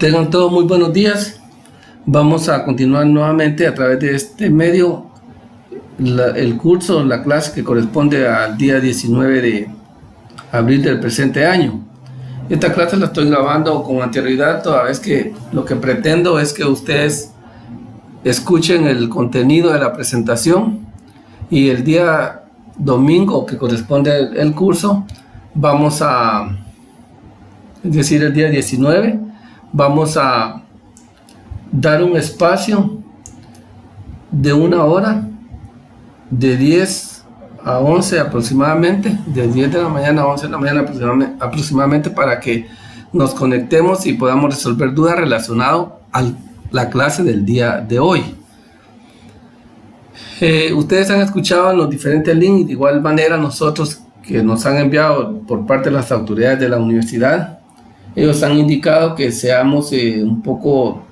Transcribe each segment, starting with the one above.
Tengan todos muy buenos días. Vamos a continuar nuevamente a través de este medio el curso, la clase que corresponde al día 19 de abril del presente año. Esta clase la estoy grabando con anterioridad, toda vez que lo que pretendo es que ustedes escuchen el contenido de la presentación, y el día domingo que corresponde el curso es decir, el día 19, vamos a dar un espacio de 1 hora, de 10 a 11 aproximadamente, de 10 de la mañana a 11 de la mañana aproximadamente, para que nos conectemos y podamos resolver dudas relacionadas a la clase del día de hoy. Ustedes han escuchado los diferentes links, de igual manera nosotros que nos han enviado por parte de las autoridades de la universidad. Ellos han indicado que seamos un poco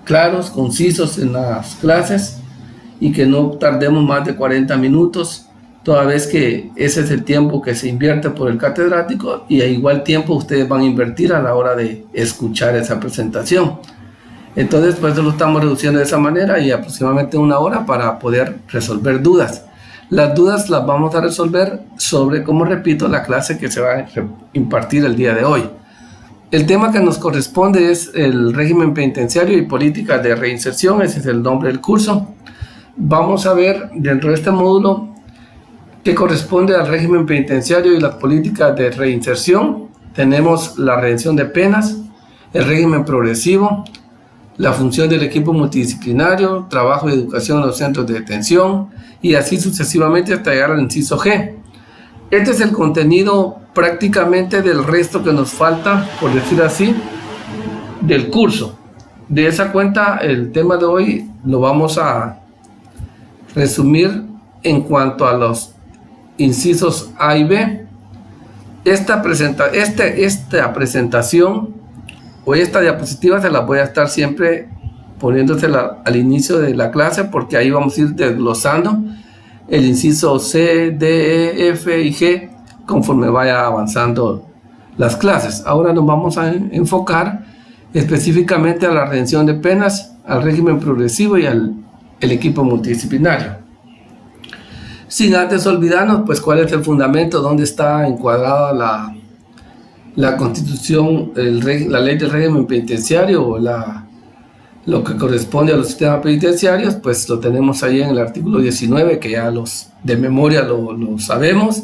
claros, concisos en las clases y que no tardemos más de 40 minutos, toda vez que ese es el tiempo que se invierte por el catedrático, y a igual tiempo ustedes van a invertir a la hora de escuchar esa presentación. Entonces, pues lo estamos reduciendo de esa manera, y aproximadamente 1 hora para poder resolver dudas. Las dudas las vamos a resolver sobre, como repito, la clase que se va a impartir el día de hoy. El tema que nos corresponde es el régimen penitenciario y políticas de reinserción. Ese es el nombre del curso. Vamos a ver dentro de este módulo que corresponde al régimen penitenciario y las políticas de reinserción. Tenemos la redención de penas, el régimen progresivo, la función del equipo multidisciplinario, trabajo y educación en los centros de detención, y así sucesivamente hasta llegar al inciso G. Este es el contenido prácticamente del resto que nos falta, por decir así, del curso. De esa cuenta, el tema de hoy lo vamos a resumir en cuanto a los incisos A y B. Esta presentación o esta diapositiva se la voy a estar siempre poniéndosela al inicio de la clase, porque ahí vamos a ir desglosando el inciso C, D, E, F y G conforme vaya avanzando las clases. Ahora nos vamos a enfocar específicamente a la redención de penas, al régimen progresivo y al equipo multidisciplinario. Sin antes olvidarnos, pues, cuál es el fundamento, dónde está encuadrada la Constitución, la ley del régimen penitenciario, o lo que corresponde a los sistemas penitenciarios. Pues lo tenemos ahí en el artículo 19, que ya de memoria lo sabemos,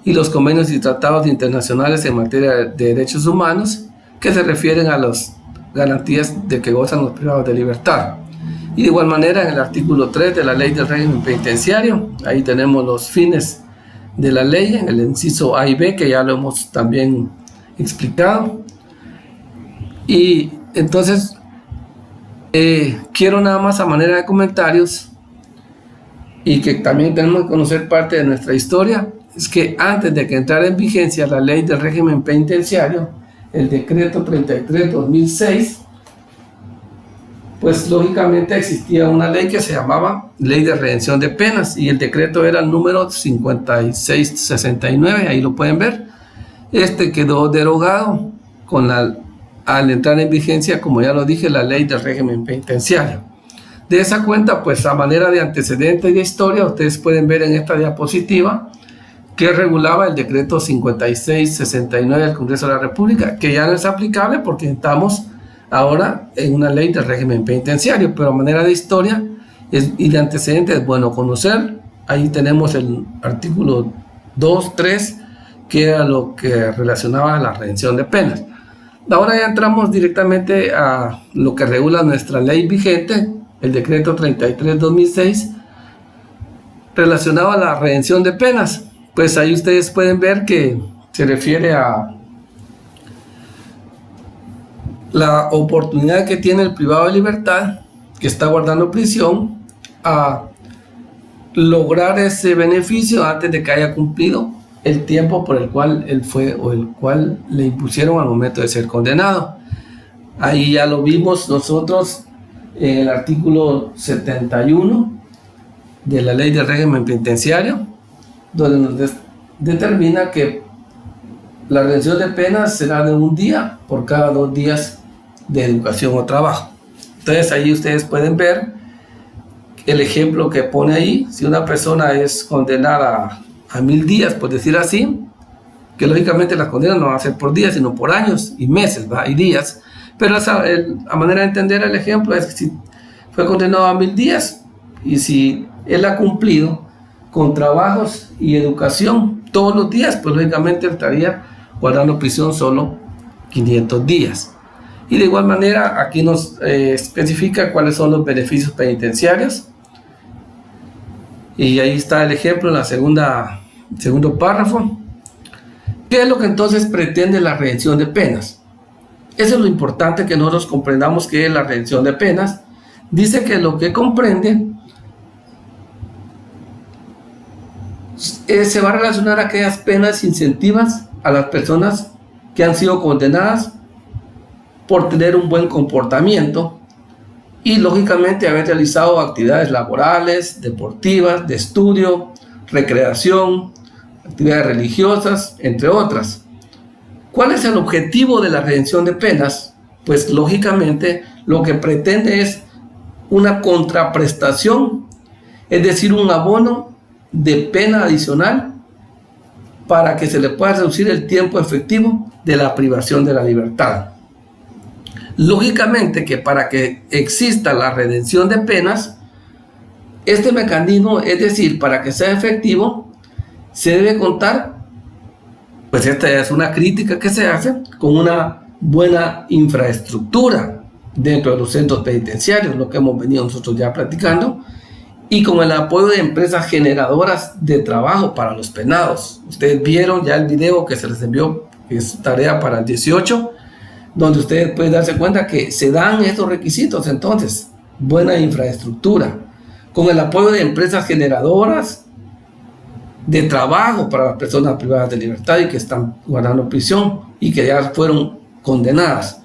y los convenios y tratados internacionales en materia de derechos humanos, que se refieren a las garantías de que gozan los privados de libertad. Y de igual manera, en el artículo 3 de la ley del régimen penitenciario, ahí tenemos los fines de la ley, en el inciso A y B, que ya lo hemos también explicado. Y entonces quiero nada más, a manera de comentarios, y que también tenemos que conocer parte de nuestra historia, es que antes de que entrara en vigencia la ley del régimen penitenciario, el decreto 33/2006, pues lógicamente existía una ley que se llamaba Ley de Redención de Penas, y el decreto era el número 5669, ahí lo pueden ver. Este quedó derogado al entrar en vigencia, como ya lo dije, la Ley del Régimen Penitenciario. De esa cuenta, pues a manera de antecedente y de historia, ustedes pueden ver en esta diapositiva que regulaba el decreto 5669 del Congreso de la República, que ya no es aplicable porque estamos ahora en una ley del régimen penitenciario, pero a manera de historia y de antecedentes es bueno conocer. Ahí tenemos el artículo 2, 3, que era lo que relacionaba a la redención de penas. Ahora ya entramos directamente a lo que regula nuestra ley vigente, el decreto 33/2006, relacionado a la redención de penas. Pues ahí ustedes pueden ver que se refiere a la oportunidad que tiene el privado de libertad, que está guardando prisión, a lograr ese beneficio antes de que haya cumplido el tiempo por el cual él fue, o el cual le impusieron al momento de ser condenado. Ahí ya lo vimos nosotros en el artículo 71 de la ley del régimen penitenciario, donde nos determina que La redención de penas será de un día por cada 2 días de educación o trabajo. Entonces ahí ustedes pueden ver el ejemplo que pone ahí. Si una persona es condenada a 1000 días, por decir así, que lógicamente las condenas no van a ser por días, sino por años y meses, ¿va? Y días. Pero a manera de entender el ejemplo es que si fue condenado a 1000 días y si él ha cumplido con trabajos y educación todos los días, pues lógicamente estaría guardando prisión solo 500 días. Y de igual manera aquí nos especifica cuáles son los beneficios penitenciarios. Y ahí está el ejemplo en la segundo párrafo. ¿Qué es lo que entonces pretende la redención de penas? Eso es lo importante, que nosotros comprendamos qué es la redención de penas. Dice que lo que comprende se va a relacionar a aquellas penas incentivas a las personas que han sido condenadas por tener un buen comportamiento y lógicamente haber realizado actividades laborales, deportivas, de estudio, recreación, actividades religiosas, entre otras. ¿Cuál es el objetivo de la redención de penas? Pues lógicamente lo que pretende es una contraprestación, es decir, un abono de pena adicional para que se le pueda reducir el tiempo efectivo de la privación de la libertad. Lógicamente que para que exista la redención de penas, este mecanismo, es decir, para que sea efectivo, se debe contar, pues esta es una crítica que se hace, con una buena infraestructura dentro de los centros penitenciarios, lo que hemos venido nosotros ya platicando, y con el apoyo de empresas generadoras de trabajo para los penados. Ustedes vieron ya el video que se les envió, que es tarea para el 18, donde ustedes pueden darse cuenta que se dan estos requisitos. Entonces, buena infraestructura, con el apoyo de empresas generadoras de trabajo para las personas privadas de libertad y que están guardando prisión y que ya fueron condenadas.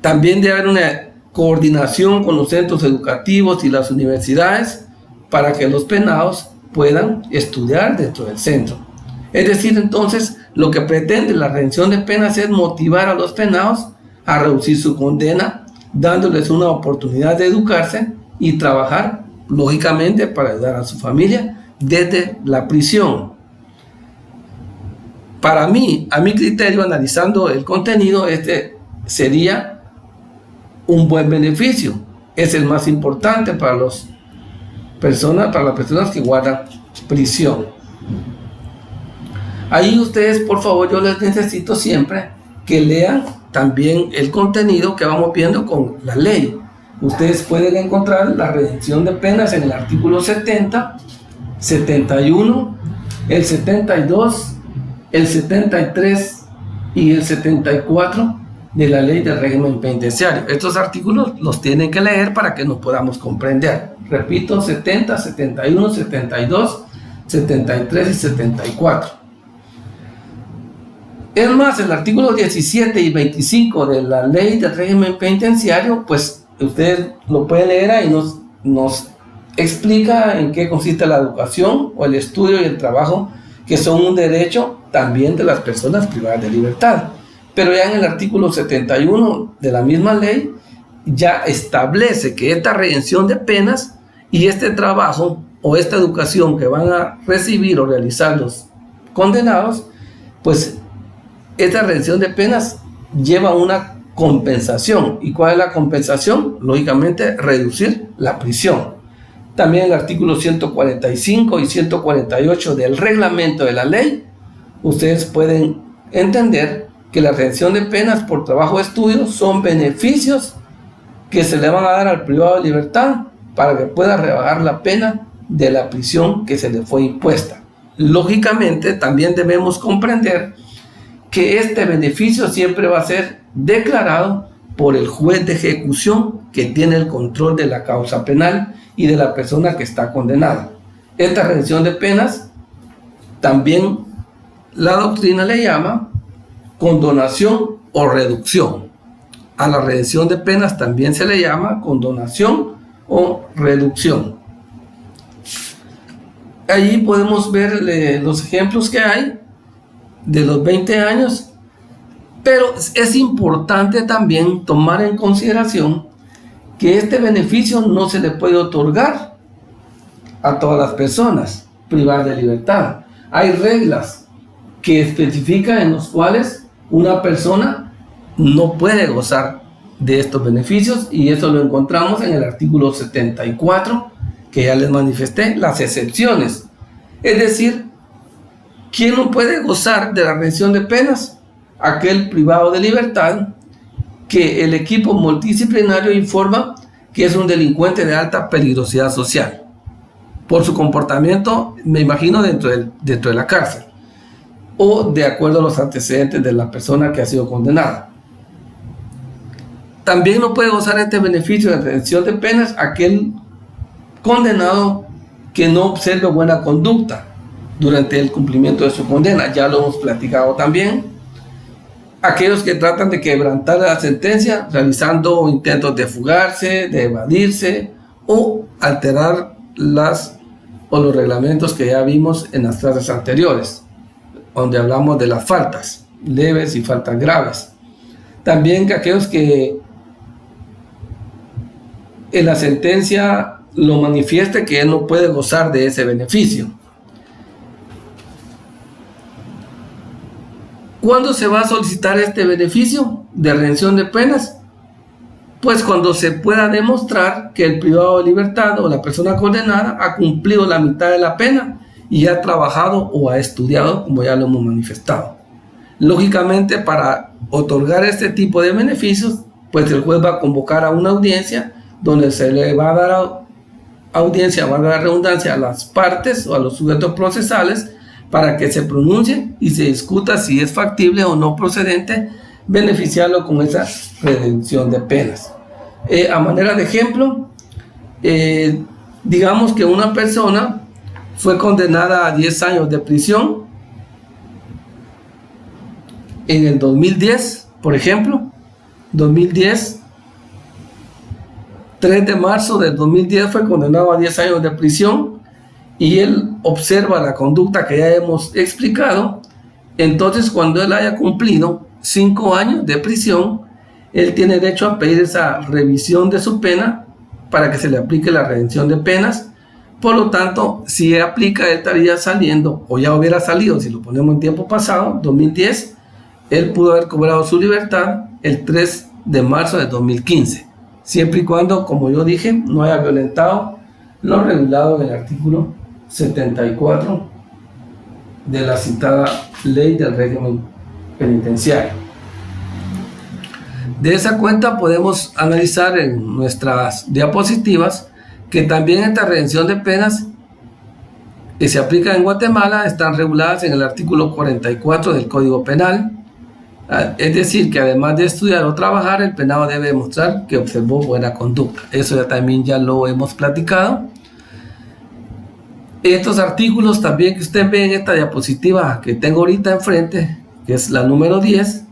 También debe haber una coordinación con los centros educativos y las universidades para que los penados puedan estudiar dentro del centro. Es decir, entonces, lo que pretende la redención de penas es motivar a los penados a reducir su condena, dándoles una oportunidad de educarse y trabajar, lógicamente, para ayudar a su familia desde la prisión. Para mí, a mi criterio, analizando el contenido, este sería un buen beneficio. Es el más importante para las personas que guardan prisión. Ahí ustedes, por favor, yo les necesito siempre que lean también el contenido que vamos viendo con la ley. Ustedes pueden encontrar la redención de penas en el artículo 70, 71, el 72, el 73 y el 74 de la ley del régimen penitenciario. Estos artículos los tienen que leer para que nos podamos comprender. Repito, 70, 71, 72, 73 y 74. Es más, el artículo 17 y 25 de la ley del régimen penitenciario, pues ustedes lo pueden leer ahí, nos explica en qué consiste la educación o el estudio y el trabajo, que son un derecho también de las personas privadas de libertad. Pero ya en el artículo 71 de la misma ley ya establece que esta redención de penas y este trabajo o esta educación que van a recibir o realizar los condenados, pues esta redención de penas lleva una compensación. ¿Y cuál es la compensación? Lógicamente, reducir la prisión. También el artículo 145 y 148 del reglamento de la ley, ustedes pueden entender que la redención de penas por trabajo o estudio son beneficios que se le van a dar al privado de libertad para que pueda rebajar la pena de la prisión que se le fue impuesta. Lógicamente, también debemos comprender que este beneficio siempre va a ser declarado por el juez de ejecución que tiene el control de la causa penal y de la persona que está condenada. Esta redención de penas también la doctrina le llama condonación o reducción. A la redención de penas también se le llama condonación o reducción. Allí podemos ver los ejemplos que hay de los 20 años, pero es importante también tomar en consideración que este beneficio no se le puede otorgar a todas las personas privadas de libertad. Hay reglas que especifican en los cuales una persona no puede gozar de estos beneficios, y eso lo encontramos en el artículo 74, que ya les manifesté, las excepciones. Es decir, ¿quién no puede gozar de la redención de penas? Aquel privado de libertad que el equipo multidisciplinario informa que es un delincuente de alta peligrosidad social por su comportamiento, me imagino, dentro de la cárcel, o de acuerdo a los antecedentes de la persona que ha sido condenada. También no puede gozar este beneficio de redención de penas aquel condenado que no observe buena conducta durante el cumplimiento de su condena. Ya lo hemos platicado también. Aquellos que tratan de quebrantar la sentencia realizando intentos de fugarse, de evadirse o alterar los reglamentos que ya vimos en las clases anteriores, donde hablamos de las faltas leves y faltas graves. También que aquellos que en la sentencia lo manifieste que él no puede gozar de ese beneficio. ¿Cuándo se va a solicitar este beneficio de redención de penas? Pues cuando se pueda demostrar que el privado de libertad o la persona condenada ha cumplido la mitad de la pena y ha trabajado o ha estudiado, como ya lo hemos manifestado. Lógicamente, para otorgar este tipo de beneficios, pues el juez va a convocar a una audiencia donde se le va a dar audiencia, valga la redundancia, a las partes o a los sujetos procesales para que se pronuncien y se discuta si es factible o no procedente beneficiarlo con esa redención de penas. A manera de ejemplo, digamos que una persona fue condenada a 10 años de prisión en el 2010, por ejemplo, 2010, 3 de marzo del 2010 fue condenado a 10 años de prisión, y él observa la conducta que ya hemos explicado. Entonces, cuando él haya cumplido 5 años de prisión, él tiene derecho a pedir esa revisión de su pena para que se le aplique la redención de penas. Por lo tanto, si aplica, él estaría saliendo, o ya hubiera salido, si lo ponemos en tiempo pasado, 2010, él pudo haber cobrado su libertad el 3 de marzo de 2015, siempre y cuando, como yo dije, no haya violentado lo regulado en el artículo 74 de la citada ley del régimen penitenciario. De esa cuenta podemos analizar en nuestras diapositivas que también esta redención de penas que se aplica en Guatemala están reguladas en el artículo 44 del Código Penal. Es decir, que además de estudiar o trabajar, el penado debe demostrar que observó buena conducta. Eso ya lo hemos platicado. Estos artículos también que usted ve en esta diapositiva que tengo ahorita enfrente, que es la número 10,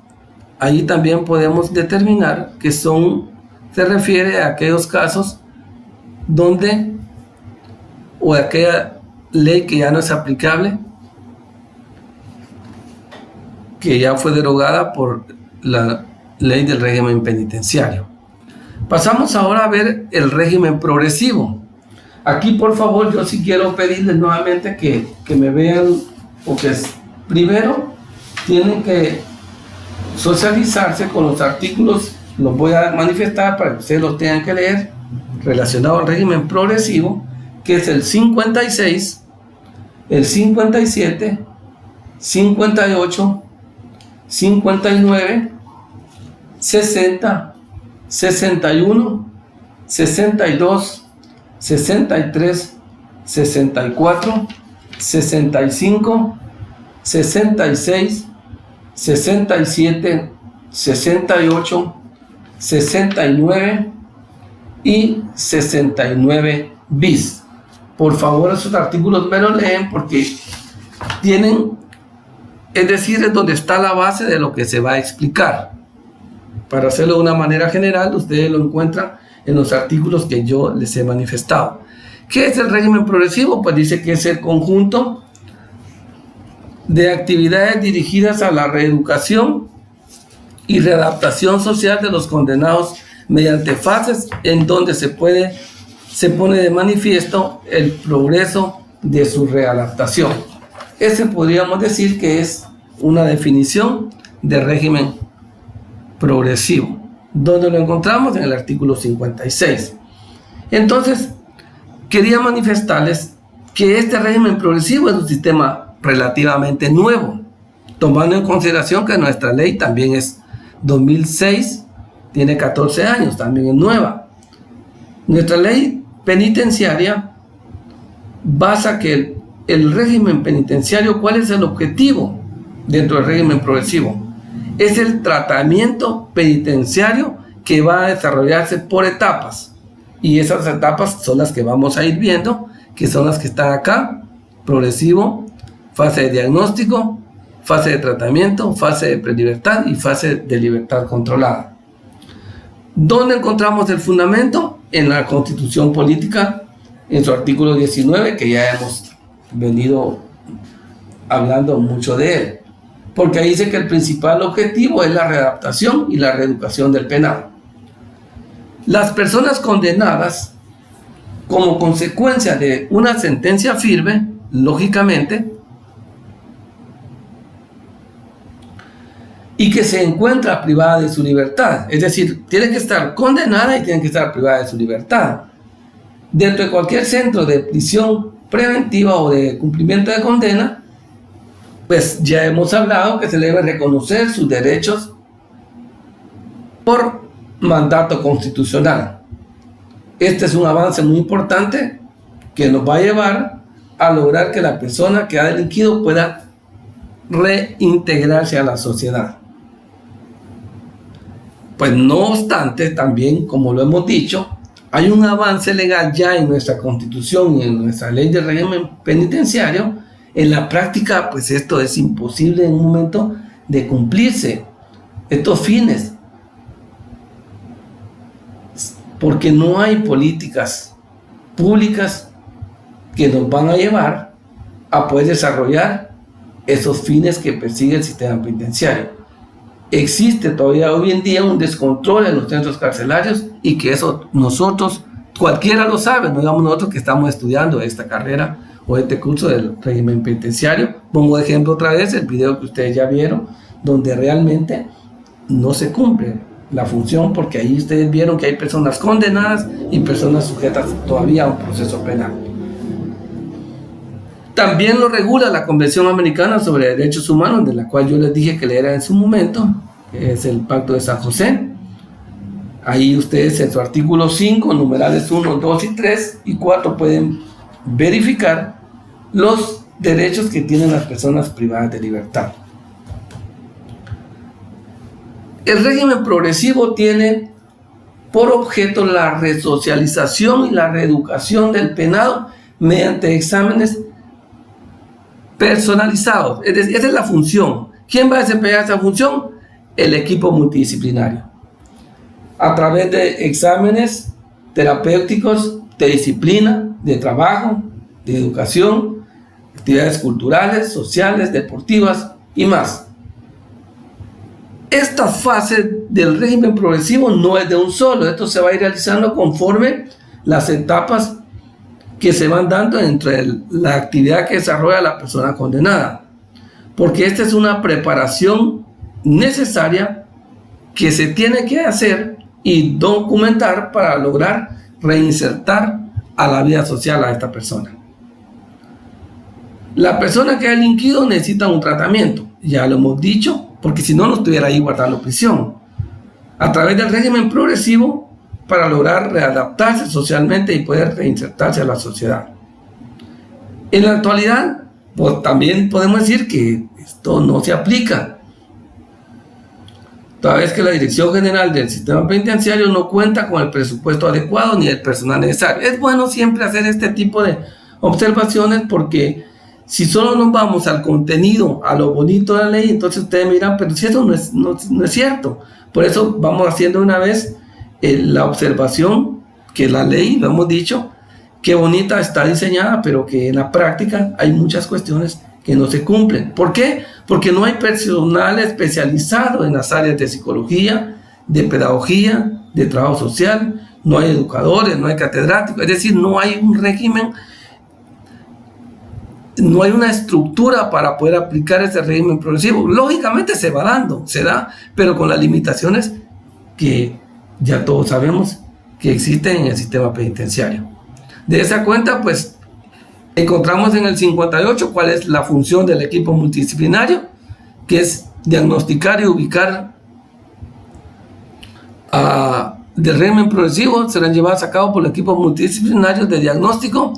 ahí también podemos determinar que se refiere a aquellos casos donde, o aquella ley que ya no es aplicable, que ya fue derogada por la ley del régimen penitenciario. Pasamos ahora a ver el régimen progresivo. Aquí, por favor, yo sí quiero pedirles nuevamente que me vean, porque primero tienen que socializarse con los artículos, los voy a manifestar para que ustedes los tengan que leer, relacionado al régimen progresivo, que es el 56, el 57, 58, 59, 60, 61, 62, 63, 64, 65, 66, 67, 68, 69 y 69 bis. Por favor, esos artículos me los leen porque tienen, es decir, es donde está la base de lo que se va a explicar. Para hacerlo de una manera general, ustedes lo encuentran en los artículos que yo les he manifestado. ¿Qué es el régimen progresivo? Pues dice que es el conjunto de actividades dirigidas a la reeducación y readaptación social de los condenados mediante fases en donde se pone de manifiesto el progreso de su readaptación. Ese podríamos decir que es una definición de régimen progresivo, donde lo encontramos en el artículo 56. Entonces, quería manifestarles que este régimen progresivo es un sistema relativamente nuevo, tomando en consideración que nuestra ley también es 2006, tiene 14 años, también es nueva. Nuestra ley penitenciaria basa que el régimen penitenciario, ¿cuál es el objetivo dentro del régimen progresivo? Es el tratamiento penitenciario que va a desarrollarse por etapas, y esas etapas son las que vamos a ir viendo, que son las que están acá: progresivo, fase de diagnóstico, fase de tratamiento, fase de prelibertad y fase de libertad controlada. ¿Dónde encontramos el fundamento? En la Constitución Política, en su artículo 19, que ya hemos venido hablando mucho de él, porque ahí dice que el principal objetivo es la readaptación y la reeducación del penado. Las personas condenadas como consecuencia de una sentencia firme, lógicamente, y que se encuentra privada de su libertad, es decir, tiene que estar condenada y tiene que estar privada de su libertad, dentro de cualquier centro de prisión preventiva o de cumplimiento de condena, pues ya hemos hablado que se debe reconocer sus derechos por mandato constitucional. Este es un avance muy importante que nos va a llevar a lograr que la persona que ha delinquido pueda reintegrarse a la sociedad. Pues no obstante, también, como lo hemos dicho, hay un avance legal ya en nuestra Constitución y en nuestra ley de régimen penitenciario. En la práctica, pues esto es imposible en un momento de cumplirse, estos fines, porque no hay políticas públicas que nos van a llevar a poder desarrollar esos fines que persigue el sistema penitenciario. Existe todavía hoy en día un descontrol en los centros carcelarios, y que eso nosotros, cualquiera lo sabe, no digamos nosotros que estamos estudiando esta carrera o este curso del régimen penitenciario. Pongo de ejemplo otra vez el video que ustedes ya vieron, donde realmente no se cumple la función, porque ahí ustedes vieron que hay personas condenadas y personas sujetas todavía a un proceso penal. También lo regula la Convención Americana sobre Derechos Humanos, de la cual yo les dije que leera en su momento, que es el Pacto de San José. Ahí ustedes en su artículo 5, numerales 1, 2 y 3 y 4 pueden verificar los derechos que tienen las personas privadas de libertad. El régimen progresivo tiene por objeto la resocialización y la reeducación del penado mediante exámenes personalizados. Esa es la función. ¿Quién va a desempeñar esa función? El equipo multidisciplinario, a través de exámenes terapéuticos, de disciplina, de trabajo, de educación, actividades culturales, sociales, deportivas y más. Esta fase del régimen progresivo no es de un solo. Esto se va a ir realizando conforme las etapas que se van dando entre la actividad que desarrolla la persona condenada, porque esta es una preparación necesaria que se tiene que hacer y documentar para lograr reinsertar a la vida social a esta persona. La persona que ha delinquido necesita un tratamiento, ya lo hemos dicho, porque si no, no estuviera ahí guardando prisión, a través del régimen progresivo, para lograr readaptarse socialmente y poder reinsertarse a la sociedad. En la actualidad, pues también podemos decir que esto no se aplica, toda vez que la Dirección General del Sistema Penitenciario no cuenta con el presupuesto adecuado ni el personal necesario. Es bueno siempre hacer este tipo de observaciones, porque si solo nos vamos al contenido, a lo bonito de la ley, entonces ustedes miran, pero si eso no es cierto. Por eso vamos haciendo una vez la observación que la ley, lo hemos dicho, qué bonita está diseñada, pero que en la práctica hay muchas cuestiones que no se cumplen. ¿Por qué? Porque no hay personal especializado en las áreas de psicología, de pedagogía, de trabajo social, no hay educadores, no hay catedráticos, es decir, no hay un régimen, no hay una estructura para poder aplicar ese régimen progresivo. Lógicamente se va dando, se da, pero con las limitaciones que ya todos sabemos que existen en el sistema penitenciario. De esa cuenta, pues, encontramos en el 58 cuál es la función del equipo multidisciplinario, que es diagnosticar y ubicar del régimen progresivo. Serán llevadas a cabo por el equipo multidisciplinario de diagnóstico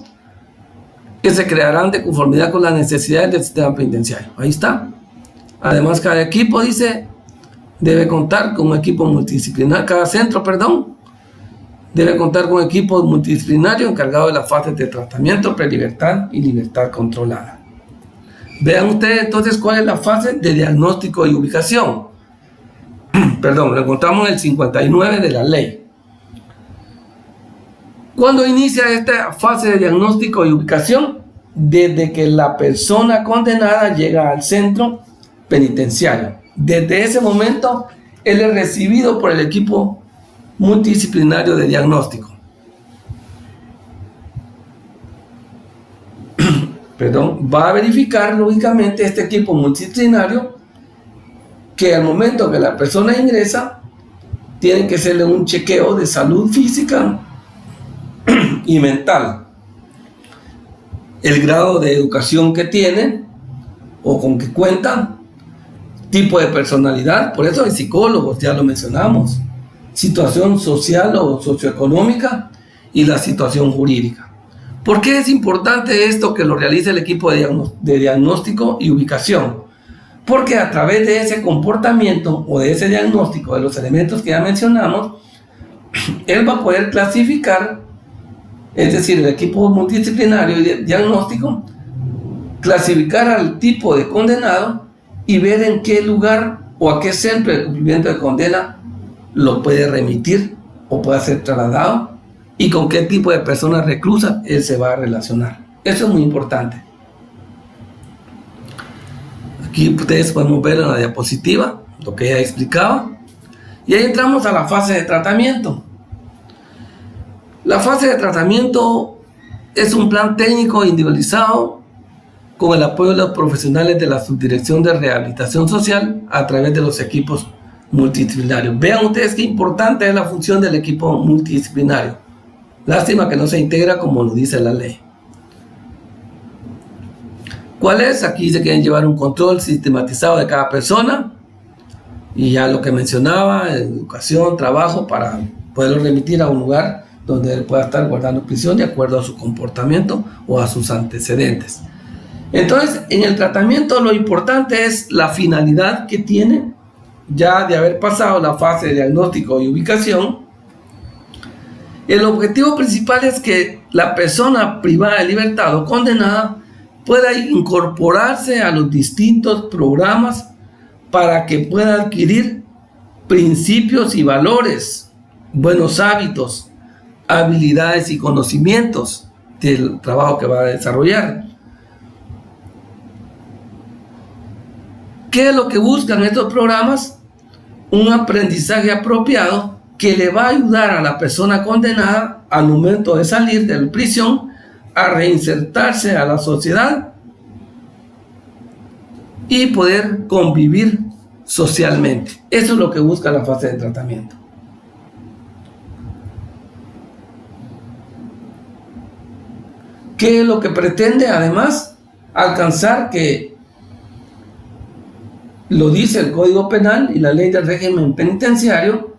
que se crearán de conformidad con las necesidades del sistema penitenciario. Ahí está. Además, cada equipo, dice, debe contar con un equipo multidisciplinario, cada centro, debe contar con equipos multidisciplinarios encargados de las fases de tratamiento, prelibertad y libertad controlada. Vean ustedes entonces cuál es la fase de diagnóstico y ubicación. Lo encontramos en el 59 de la ley. ¿Cuándo inicia esta fase de diagnóstico y ubicación? Desde que la persona condenada llega al centro penitenciario. Desde ese momento, él es recibido por el equipo multidisciplinario de diagnóstico. Va a verificar lógicamente este equipo multidisciplinario que al momento que la persona ingresa, tiene que hacerle un chequeo de salud física y mental, el grado de educación que tiene o con que cuenta, tipo de personalidad, por eso hay psicólogos, ya lo mencionamos, situación social o socioeconómica y la situación jurídica. ¿Por qué es importante esto que lo realice el equipo de diagnóstico y ubicación? Porque a través de ese comportamiento o de ese diagnóstico de los elementos que ya mencionamos, él va a poder clasificar, es decir, el equipo multidisciplinario y diagnóstico, clasificar al tipo de condenado y ver en qué lugar o a qué centro de cumplimiento de condena lo puede remitir o puede ser trasladado y con qué tipo de personas reclusas él se va a relacionar. Eso es muy importante. Aquí ustedes podemos ver en la diapositiva lo que ya explicaba. Y ahí entramos a la fase de tratamiento. La fase de tratamiento es un plan técnico individualizado con el apoyo de los profesionales de la Subdirección de Rehabilitación Social a través de los equipos multidisciplinarios. Vean ustedes qué importante es la función del equipo multidisciplinario. Lástima que no se integra como lo dice la ley. ¿Cuál es? Aquí se quieren llevar un control sistematizado de cada persona y ya lo que mencionaba, educación, trabajo, para poderlo remitir a un lugar donde él pueda estar guardando prisión de acuerdo a su comportamiento o a sus antecedentes. Entonces, en el tratamiento lo importante es la finalidad que tiene ya de haber pasado la fase de diagnóstico y ubicación. El objetivo principal es que la persona privada de libertad o condenada pueda incorporarse a los distintos programas para que pueda adquirir principios y valores, buenos hábitos, habilidades y conocimientos del trabajo que va a desarrollar. ¿Qué es lo que buscan estos programas? Un aprendizaje apropiado que le va a ayudar a la persona condenada al momento de salir de la prisión a reinsertarse a la sociedad y poder convivir socialmente. Eso es lo que busca la fase de tratamiento. ¿Qué es lo que pretende? Además, alcanzar, que lo dice el Código Penal y la Ley del Régimen Penitenciario,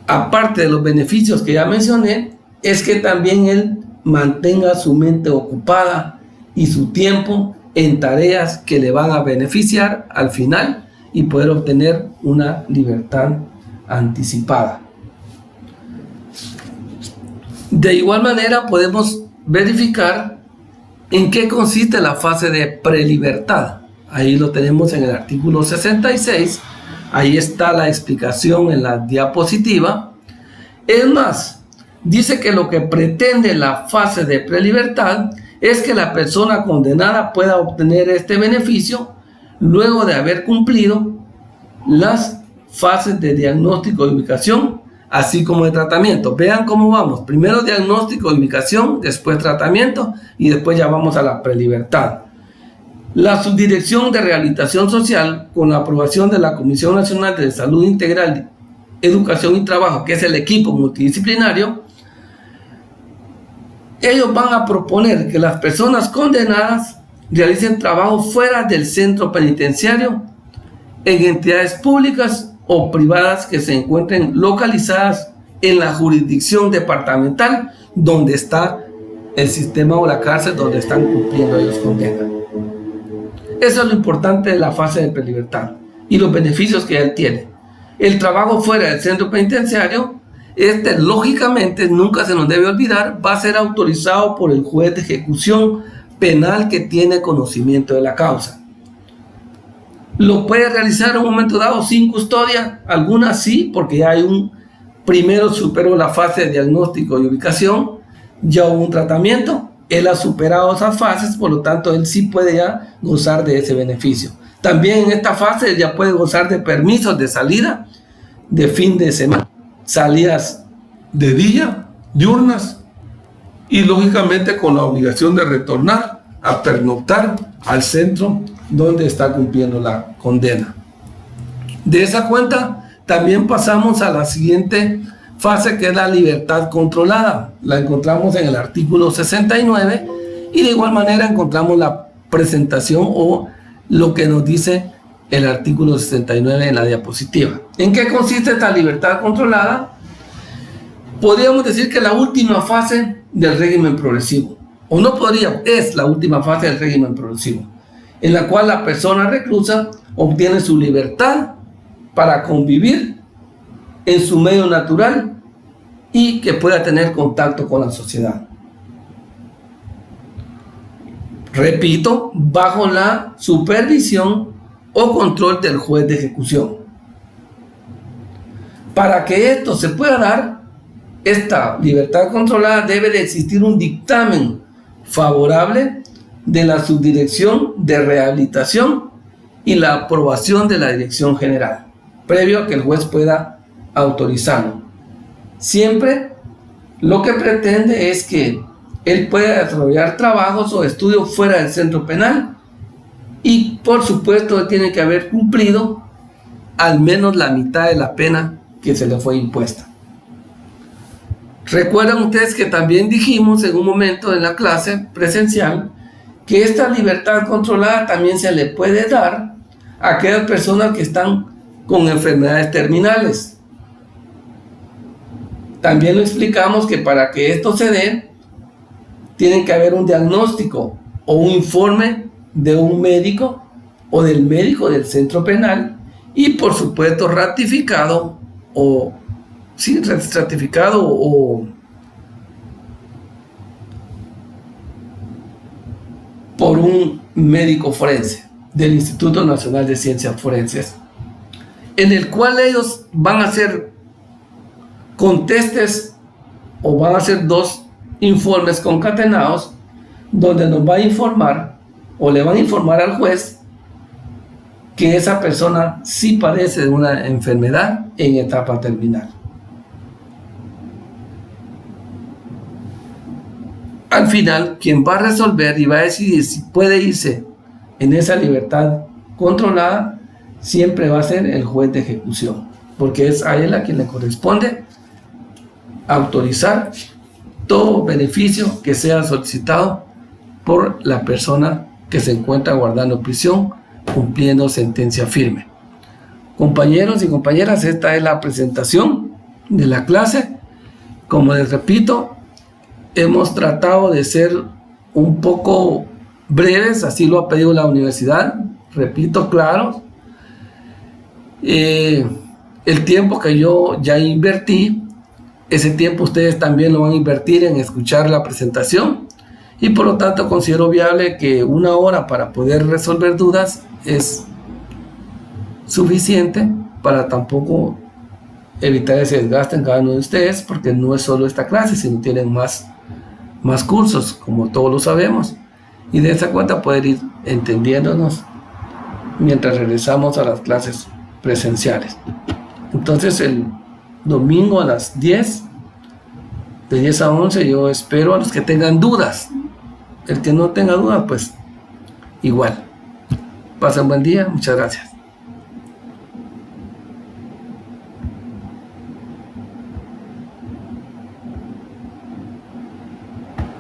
aparte de los beneficios que ya mencioné, es que también él mantenga su mente ocupada y su tiempo en tareas que le van a beneficiar al final y poder obtener una libertad anticipada. De igual manera podemos verificar en qué consiste la fase de prelibertad. Ahí lo tenemos en el artículo 66, ahí está la explicación en la diapositiva. Es más, dice que lo que pretende la fase de prelibertad es que la persona condenada pueda obtener este beneficio luego de haber cumplido las fases de diagnóstico y ubicación, así como de tratamiento. Vean cómo vamos: primero diagnóstico y ubicación, después tratamiento y después ya vamos a la prelibertad. La Subdirección de Rehabilitación Social, con la aprobación de la Comisión Nacional de Salud Integral, Educación y Trabajo, que es el equipo multidisciplinario, ellos van a proponer que las personas condenadas realicen trabajo fuera del centro penitenciario en entidades públicas o privadas que se encuentren localizadas en la jurisdicción departamental donde está el sistema o la cárcel donde están cumpliendo ellos condena. Eso es lo importante de la fase de prelibertad y los beneficios que él tiene. El trabajo fuera del centro penitenciario, lógicamente, nunca se nos debe olvidar, va a ser autorizado por el juez de ejecución penal que tiene conocimiento de la causa. Lo puede realizar en un momento dado sin custodia, algunas sí, porque ya hay primero superó la fase de diagnóstico y ubicación, ya hubo un tratamiento, él ha superado esas fases, por lo tanto él sí puede ya gozar de ese beneficio. También en esta fase él ya puede gozar de permisos de salida, de fin de semana, salidas de día, diurnas, y lógicamente con la obligación de retornar a pernoctar al centro donde está cumpliendo la condena. De esa cuenta también pasamos a la siguiente fase, que es la libertad controlada. La encontramos en el artículo 69 y de igual manera encontramos la presentación o lo que nos dice el artículo 69 en la diapositiva. ¿En qué consiste esta libertad controlada? Podríamos decir que la última fase del régimen progresivo, o no podríamos, es la última fase del régimen progresivo, en la cual la persona reclusa obtiene su libertad para convivir en su medio natural y que pueda tener contacto con la sociedad. Repito, bajo la supervisión o control del juez de ejecución. Para que esto se pueda dar, esta libertad controlada, debe de existir un dictamen favorable de la Subdirección de Rehabilitación y la aprobación de la Dirección General, previo a que el juez pueda autorizarlo. Siempre lo que pretende es que él pueda desarrollar trabajos o estudios fuera del centro penal y, por supuesto, él tiene que haber cumplido al menos la mitad de la pena que se le fue impuesta. Recuerdan ustedes que también dijimos en un momento en la clase presencial que esta libertad controlada también se le puede dar a aquellas personas que están con enfermedades terminales. También lo explicamos que para que esto se dé, tiene que haber un diagnóstico o un informe de un médico o del médico del centro penal y, por supuesto, ratificado o por un médico forense del Instituto Nacional de Ciencias Forenses, en el cual ellos van a hacer contestes o van a hacer 2 informes concatenados donde nos va a informar o le van a informar al juez que esa persona sí padece de una enfermedad en etapa terminal. Al final, quien va a resolver y va a decidir si puede irse en esa libertad controlada, siempre va a ser el juez de ejecución, porque es a él a quien le corresponde autorizar todo beneficio que sea solicitado por la persona que se encuentra guardando prisión, cumpliendo sentencia firme. Compañeros y compañeras, esta es la presentación de la clase. Como les repito, hemos tratado de ser un poco breves, así lo ha pedido la universidad, repito, claro. El tiempo que yo ya invertí, ese tiempo ustedes también lo van a invertir en escuchar la presentación y por lo tanto considero viable que 1 hora para poder resolver dudas es suficiente para tampoco evitar ese desgaste en cada uno de ustedes, porque no es solo esta clase, sino tienen más más cursos, como todos lo sabemos, y de esa cuenta poder ir entendiéndonos mientras regresamos a las clases presenciales. Entonces el domingo a las 10, de 10 a 11, yo espero a los que tengan dudas. El que no tenga dudas, pues igual. Pasen buen día, muchas gracias.